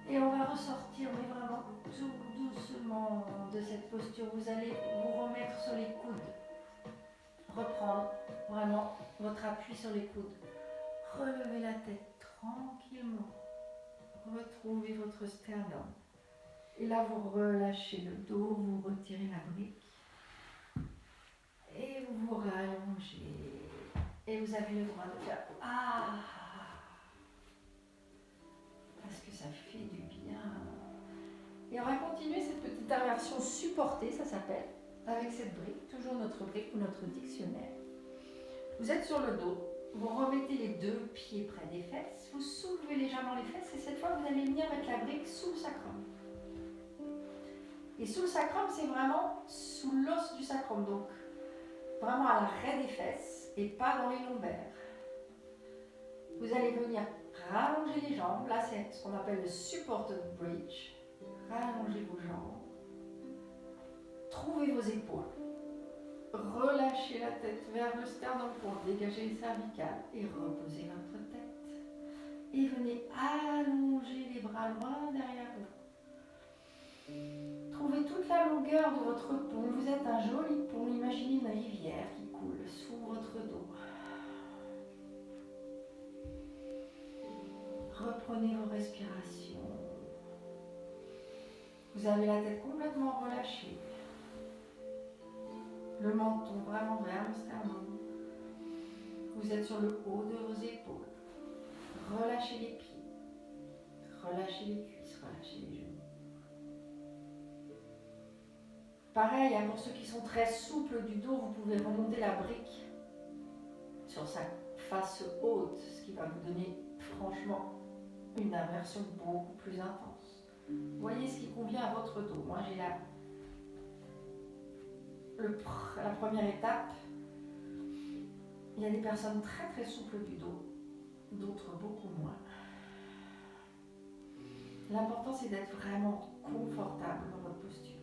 Et on va ressortir, mais vraiment tout doucement de cette posture. Vous allez vous remettre sur les coudes. Reprendre vraiment votre appui sur les coudes. Relevez la tête tranquillement. Retrouvez votre sternum. Et là, vous relâchez le dos, vous retirez la brique. Et vous vous rallongez. Et vous avez le droit de faire ah, parce que ça fait du bien. Et on va continuer cette petite inversion supportée, ça s'appelle, avec cette brique, toujours notre brique ou notre dictionnaire. Vous êtes sur le dos, vous remettez les 2 pieds près des fesses, vous soulevez légèrement les fesses et cette fois vous allez venir mettre la brique sous le sacrum. Et sous le sacrum, c'est vraiment sous l'os du sacrum, donc vraiment à l'arrêt des fesses et pas dans les lombaires. Vous allez venir rallonger les jambes. Là, c'est ce qu'on appelle le supported bridge. Rallongez vos jambes. Trouvez vos épaules. Relâchez la tête vers le sternum pour dégager les cervicales et reposez votre tête. Et venez allonger les bras loin derrière vous. Trouvez toute la longueur de votre pont. Vous êtes un joli pont. Imaginez une rivière qui coule sous votre dos. Reprenez vos respirations. Vous avez la tête complètement relâchée. Le menton vraiment vers le sternum. Vous êtes sur le haut de vos épaules. Relâchez les pieds. Relâchez les cuisses. Relâchez les genoux. Pareil, pour ceux qui sont très souples du dos, vous pouvez remonter la brique sur sa face haute, ce qui va vous donner franchement une inversion beaucoup plus intense. Voyez ce qui convient à votre dos. Moi, j'ai la première étape. Il y a des personnes très très souples du dos, d'autres beaucoup moins. L'important, c'est d'être vraiment confortable dans votre posture.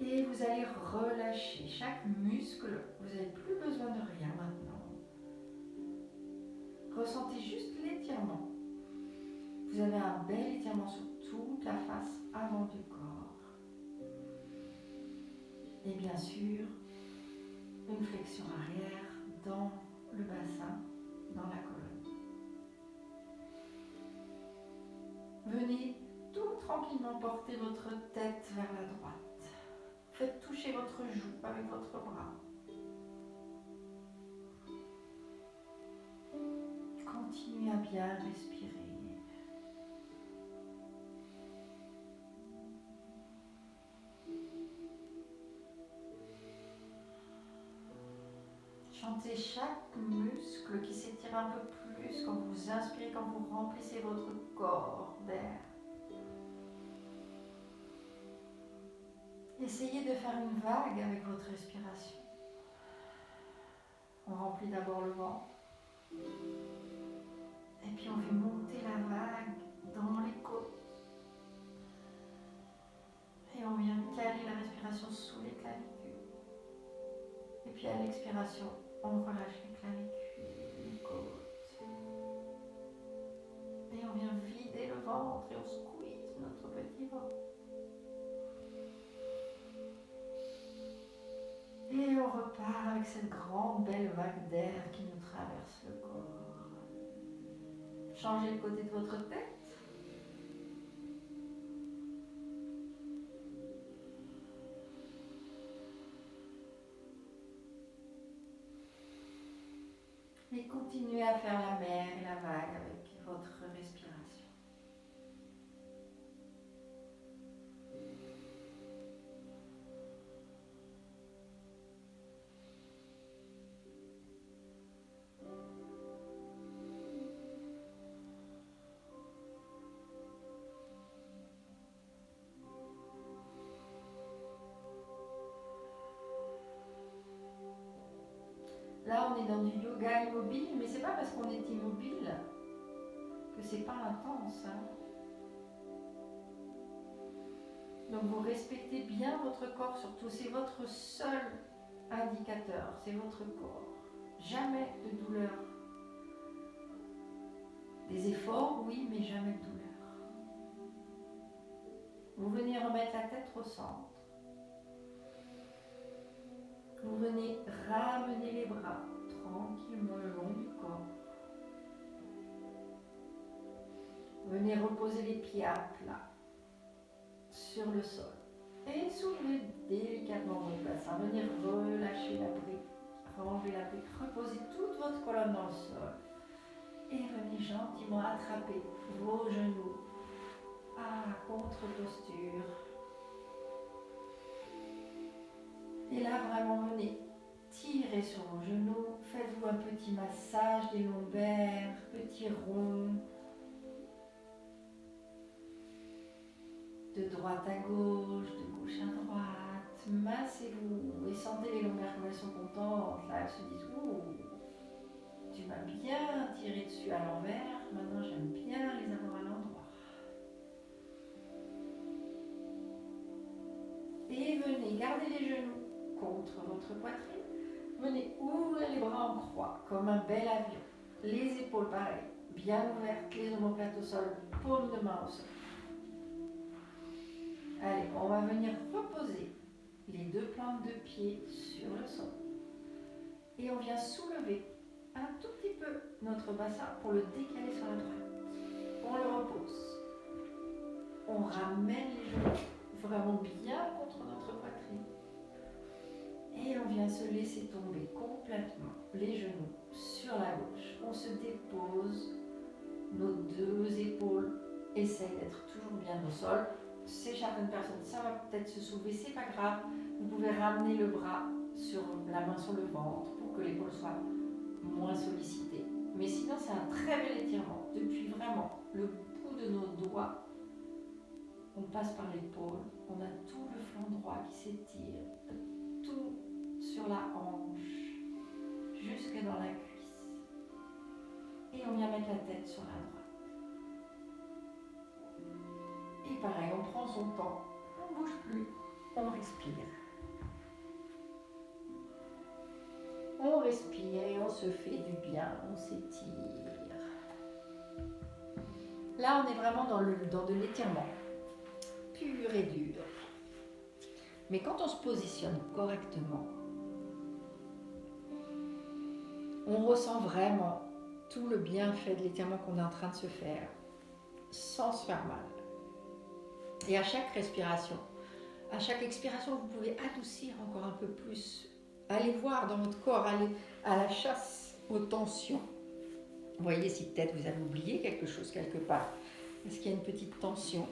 Et vous allez relâcher chaque muscle. Vous n'avez plus besoin de rien maintenant. Ressentez juste l'étirement. Vous avez un bel étirement sur toute la face avant du corps. Et bien sûr, une flexion arrière dans le bassin, dans la colonne. Venez tout tranquillement porter votre tête vers la droite. Faites toucher votre joue avec votre bras. Continuez à bien respirer. Sentez chaque muscle qui s'étire un peu plus quand vous inspirez, quand vous remplissez votre corps d'air. Essayez de faire une vague avec votre respiration. On remplit d'abord le ventre. Et puis on fait monter la vague dans les côtes. Et on vient caler la respiration puis à l'expiration, on relâche les clavicules, les côtes. Et on vient vider le ventre et on squeeze notre petit ventre. Et on repart avec cette grande belle vague d'air qui nous traverse le corps. Changez le côté de votre tête. Et continuez à faire la mer et la vague avec votre respiration. Là, on est dans du yoga immobile, mais c'est pas parce qu'on est immobile que c'est pas intense. Hein. Donc vous respectez bien votre corps, surtout c'est votre seul indicateur, c'est votre corps. Jamais de douleur. Des efforts, oui, mais jamais de douleur. Vous venez remettre la tête au centre. Vous venez ramener les bras tranquillement le long du corps. Venez reposer les pieds à plat sur le sol. Et soulevez délicatement votre bassin. Venez relâcher la brique, renlever la brique, reposez toute votre colonne dans le sol. Et venez gentiment attraper vos genoux à contre-posture. Et là, vraiment, venez tirer sur vos genoux. Faites-vous un petit massage des lombaires, petit rond. De droite à gauche, de gauche à droite. Massez-vous et sentez les lombaires comme elles sont contentes. Là, elles se disent « Ouh, tu m'as bien tiré dessus à l'envers. Maintenant, j'aime bien les avoir à l'endroit. » Et venez garder les genoux contre votre poitrine. Venez ouvrir les bras en croix, comme un bel avion. Les épaules, pareil, bien ouvertes, les omoplates au sol, paume de main au sol. Allez, on va venir reposer les deux plantes de pied sur le sol. Et on vient soulever un tout petit peu notre bassin pour le décaler sur la droite. On le repose. On ramène les genoux vraiment bien contre notre poitrine. Et on vient se laisser tomber complètement les genoux sur la gauche. On se dépose, nos deux épaules essayent d'être toujours bien au sol. Chez certaines personnes, ça va peut-être se soulever, c'est pas grave. Vous pouvez ramener le bras sur la main sur le ventre pour que l'épaule soit moins sollicitée. Mais sinon, c'est un très bel étirement. Depuis vraiment le bout de nos doigts, on passe par l'épaule, on a tout le flanc droit qui s'étire, tout sur la hanche, jusque dans la cuisse. Et on vient mettre la tête sur la droite. Et pareil, on prend son temps, on ne bouge plus, on respire. On respire et on se fait du bien, on s'étire. Là, on est vraiment dans de l'étirement, pur et dur. Mais quand on se positionne correctement, on ressent vraiment tout le bienfait de l'étirement qu'on est en train de se faire, sans se faire mal. Et à chaque respiration, à chaque expiration, vous pouvez adoucir encore un peu plus. Allez voir dans votre corps, allez à la chasse aux tensions. Voyez si peut-être vous avez oublié quelque chose quelque part. Est-ce qu'il y a une petite tension?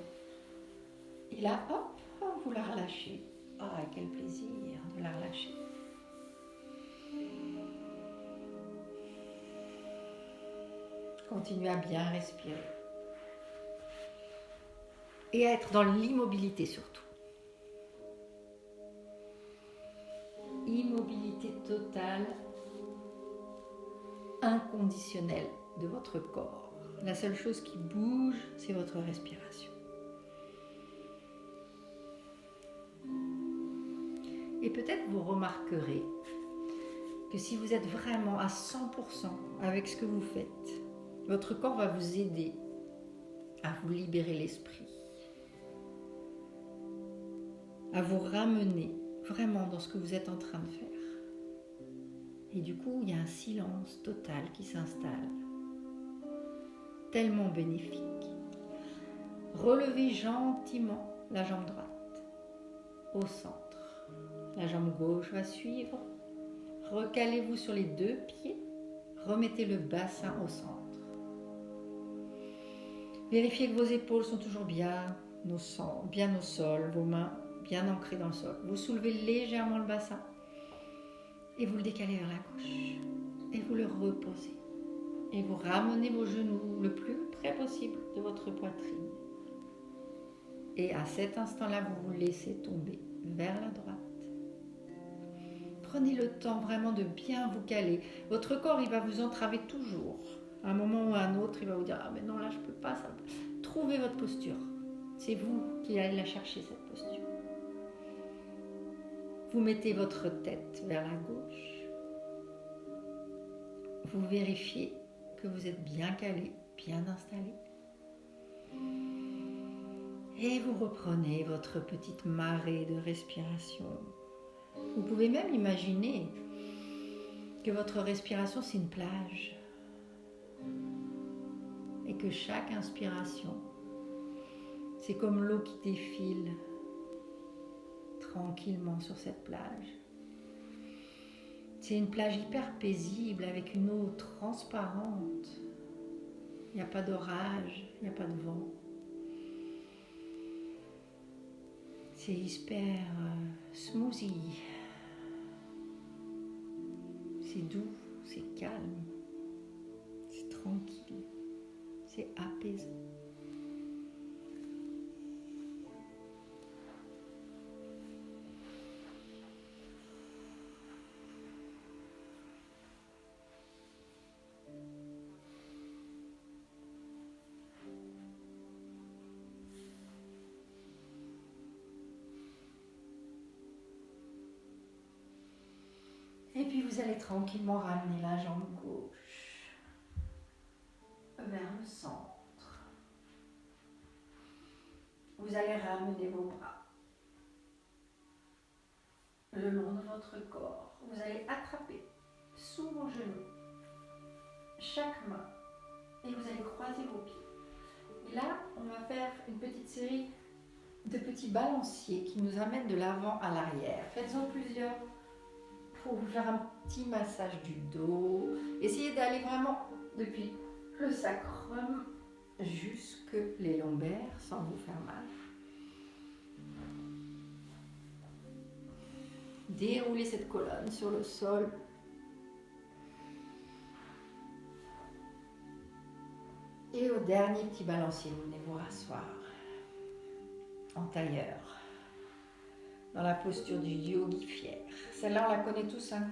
Et là, hop, vous la relâchez. Ah, quel plaisir de la relâcher. Continuez à bien respirer. Et à être dans l'immobilité surtout. Immobilité totale, inconditionnelle de votre corps. La seule chose qui bouge, c'est votre respiration. Et peut-être vous remarquerez que si vous êtes vraiment à 100% avec ce que vous faites, votre corps va vous aider à vous libérer l'esprit, à vous ramener vraiment dans ce que vous êtes en train de faire. Et du coup, il y a un silence total qui s'installe, tellement bénéfique. Relevez gentiment la jambe droite au centre. La jambe gauche va suivre. Recalez-vous sur les 2 pieds. Remettez le bassin au centre. Vérifiez que vos épaules sont toujours bien au sol, vos mains bien ancrées dans le sol. Vous soulevez légèrement le bassin et vous le décalez vers la gauche. Et vous le reposez. Et vous ramenez vos genoux le plus près possible de votre poitrine. Et à cet instant-là, vous vous laissez tomber vers la droite. Prenez le temps vraiment de bien vous caler. Votre corps, il va vous entraver toujours. À un moment ou à un autre, il va vous dire « Ah mais non, là, je ne peux pas. » Trouvez votre posture. C'est vous qui allez la chercher, cette posture. Vous mettez votre tête vers la gauche. Vous vérifiez que vous êtes bien calé, bien installé. Et vous reprenez votre petite marée de respiration. Vous pouvez même imaginer que votre respiration, c'est une plage. Et que chaque inspiration, c'est comme l'eau qui défile tranquillement sur cette plage. C'est une plage hyper paisible avec une eau transparente. Il n'y a pas d'orage, il n'y a pas de vent. C'est hyper smoothie. C'est doux, c'est calme, c'est tranquille, c'est apaisant. Et puis vous allez tranquillement ramener la jambe gauche vers le centre. Vous allez ramener vos bras le long de votre corps. Vous allez attraper sous vos genoux chaque main et vous allez croiser vos pieds. Et là, on va faire une petite série de petits balanciers qui nous amènent de l'avant à l'arrière. Faites-en plusieurs pour vous faire un petit massage du dos. Essayez d'aller vraiment depuis le sacrum jusque les lombaires sans vous faire mal. Déroulez cette colonne sur le sol. Et au dernier petit balancier, vous venez vous rasseoir en tailleur, dans la posture du yogi fier. Celle-là, on la connaît tous, hein.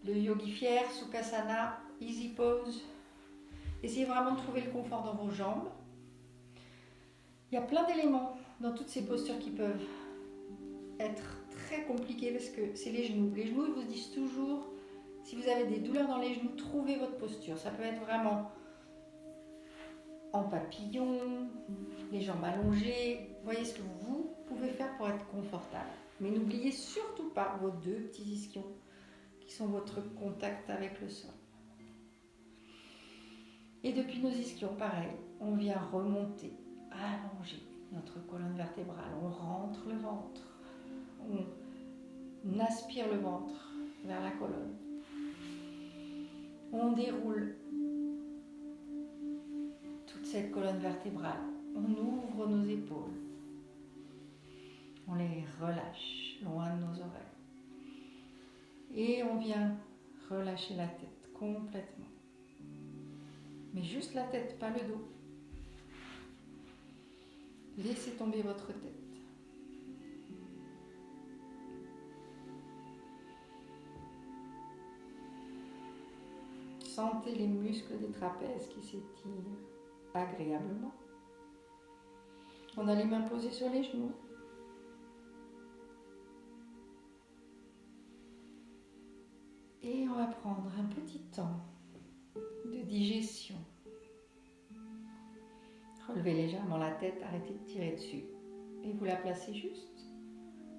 Le yogi fier, Sukhasana, easy pose. Essayez vraiment de trouver le confort dans vos jambes. Il y a plein d'éléments dans toutes ces postures qui peuvent être très compliquées parce que c'est les genoux. Les genoux, ils vous disent toujours, si vous avez des douleurs dans les genoux, trouvez votre posture. Ça peut être vraiment en papillon, les jambes allongées. Voyez ce que vous pouvez faire pour être confortable. Mais n'oubliez surtout pas vos 2 petits ischions qui sont votre contact avec le sol. Et depuis nos ischions, pareil, on vient remonter, allonger notre colonne vertébrale. On rentre le ventre. On aspire le ventre vers la colonne. On déroule toute cette colonne vertébrale. On ouvre nos épaules. On les relâche loin de nos oreilles. Et on vient relâcher la tête complètement. Mais juste la tête, pas le dos. Laissez tomber votre tête. Sentez les muscles des trapèzes qui s'étirent agréablement. On a les mains posées sur les genoux. Et on va prendre un petit temps de digestion. Relevez légèrement la tête, arrêtez de tirer dessus. Et vous la placez juste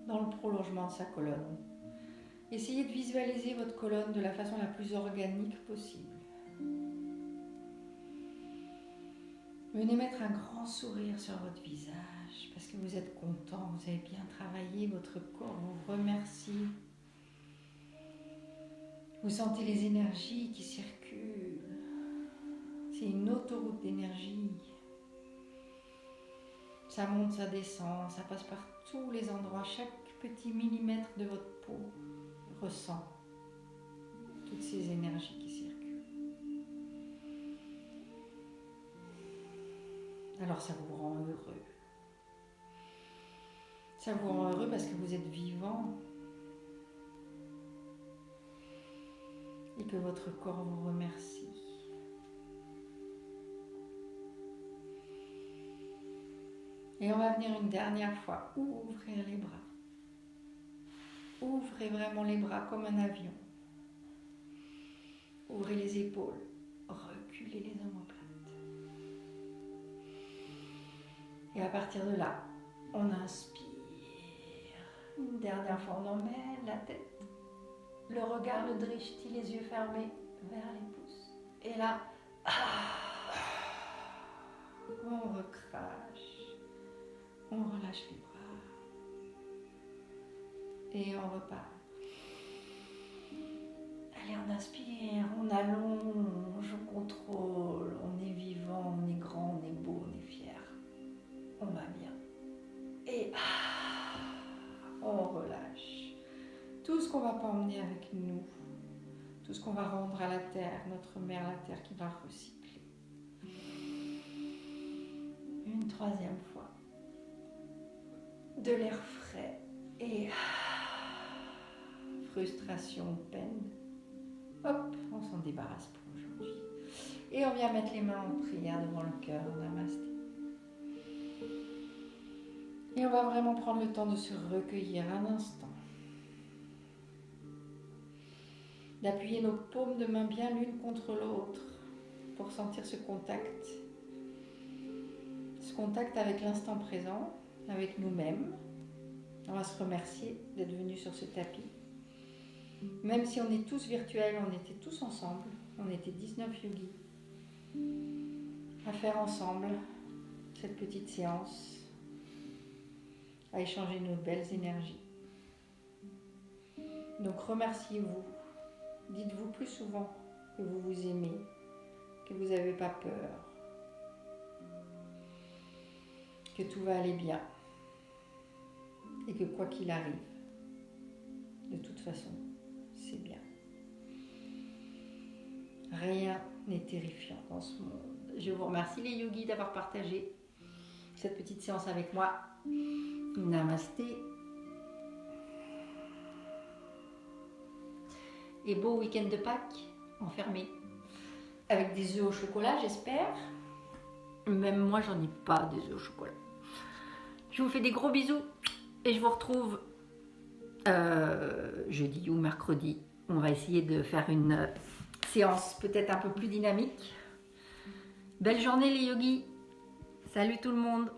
dans le prolongement de sa colonne. Essayez de visualiser votre colonne de la façon la plus organique possible. Venez mettre un grand sourire sur votre visage parce que vous êtes content, vous avez bien travaillé, votre corps vous remercie. Vous sentez les énergies qui circulent. C'est une autoroute d'énergie. Ça monte, ça descend, ça passe par tous les endroits. Chaque petit millimètre de votre peau ressent toutes ces énergies qui circulent. Alors ça vous rend heureux. Ça vous rend heureux parce que vous êtes vivant et que votre corps vous remercie. Et on va venir une dernière fois ouvrir les bras. Ouvrez vraiment les bras comme un avion. Ouvrez les épaules. Reculez les omoplates. Et à partir de là, on inspire. Une dernière fois, on emmène la tête, le regard, le drishti, les yeux fermés vers les pouces. Et là, on recrache. On relâche les bras. Et on repart. Allez, on inspire, on allonge, on contrôle, on est vivant, on est grand, on est beau, on est fier. On va bien. Et on relâche. Tout ce qu'on ne va pas emmener avec nous, tout ce qu'on va rendre à la terre, notre mère la terre qui va recycler. Une troisième fois. De l'air frais et frustration, peine. Hop, on s'en débarrasse pour aujourd'hui. Et on vient mettre les mains en prière devant le cœur, namasté. Et on va vraiment prendre le temps de se recueillir un instant. D'appuyer nos paumes de main bien l'une contre l'autre pour sentir ce contact. Ce contact avec l'instant présent, avec nous-mêmes. On va se remercier d'être venus sur ce tapis. Même si on est tous virtuels, on était tous ensemble. On était 19 yogis à faire ensemble cette petite séance, à échanger nos belles énergies. Donc remerciez-vous. Dites-vous plus souvent que vous vous aimez, que vous n'avez pas peur, que tout va aller bien et que quoi qu'il arrive, de toute façon, c'est bien. Rien n'est terrifiant dans ce monde. Je vous remercie les yogis d'avoir partagé cette petite séance avec moi. Namasté. Et beau week-end de Pâques, enfermé, avec des œufs au chocolat, j'espère. Même moi, j'en ai pas des œufs au chocolat. Je vous fais des gros bisous et je vous retrouve jeudi ou mercredi. On va essayer de faire une séance peut-être un peu plus dynamique. Belle journée les yogis. Salut tout le monde.